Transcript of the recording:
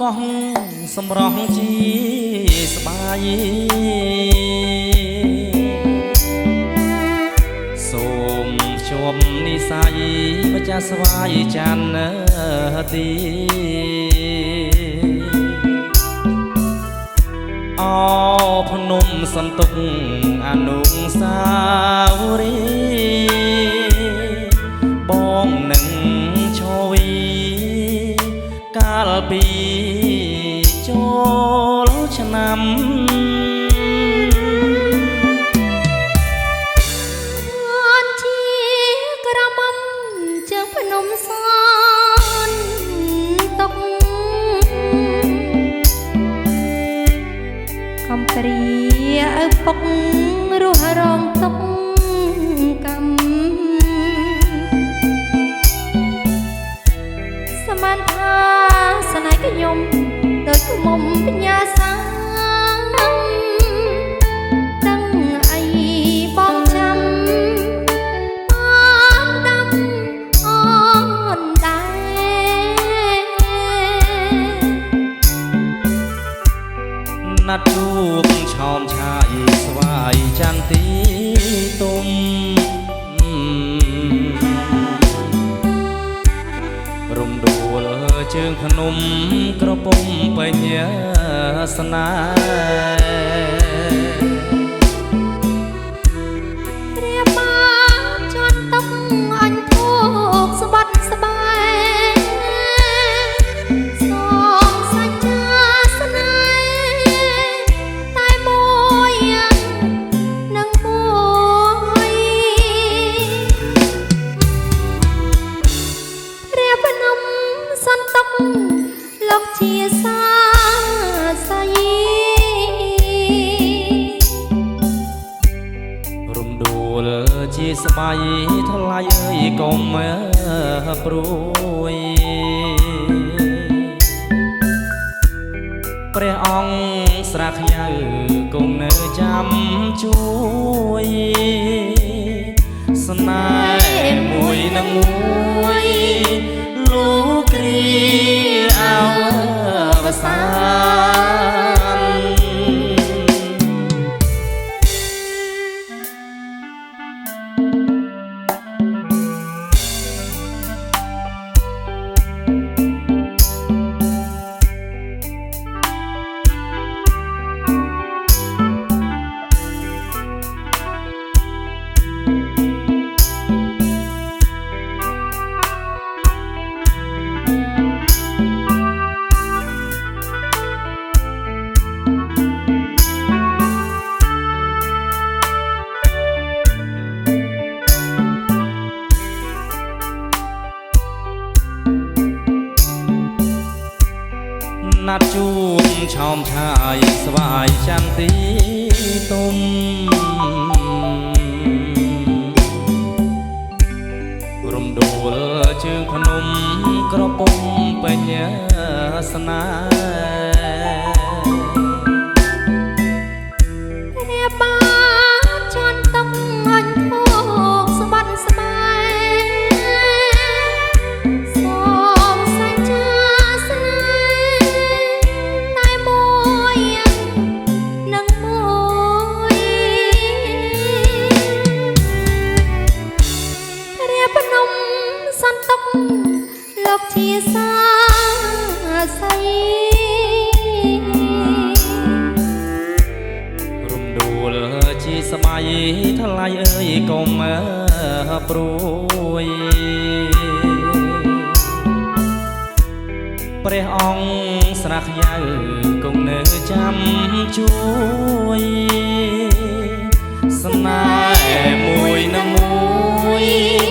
កោះសម្រស់ជាស្បាយសូមជួបនិស័យម្ចាស់ស្វាយច័ន្ទទីអោភ្នំសន្ទុកអនុសាវរីយ៍បងនឹងឈវីកាលពីចូលឆ្នាំជាក្រមុំជើងភ្នំសនទុកកំព្រាឪពុករស់រងទុកកម្មសមានថាស្នេហ៍ខ្ញុំដូចខ្មុំបញ្ញាសាដឹងអីបងចាំបានដាំអូនដែរណាត់ជួបឆោមឆាយស្វាយចន្ទទីទុំរំដួលជើងភ្នំក្រពុំបញ្ញាស្នេហ៍រៀបបានជាន់ទុកអញភោគស្បាត់ស្បែកសូមសច្ចាស្នេហ៍តែមួយនឹងមួយព្រះភ្នំសន្ទុកលោកជាសាស័យរំដួលជាស្បៃថ្លៃអើយកុំព្រួយព្រះអង្គស្រាខ្ញៅគង់នៅចាំជួយស្នេហ៍មួយនឹងមួយលោកគ្រាអវសានណាត់ជួបឆោមឆាយស្វាយចន្ទទីទុំរំដួលជើងភ្នំក្រពុំបញ្ញាស្នេហ៍រៀបបានជាន់ទុកអញភោគស្បាត់ស្បែកសូមសច្ចាស្នេហ៍តែមួយនឹងមួយព្រះភ្នំសន្ទុកលោកជាសាស័យរំដួលជាស្បៃថ្លៃអើយកុំព្រួយព្រះអង្គស្រាខ្ញៅគង់នៅចាំជួយស្នេហ៍មួយនឹងមួយ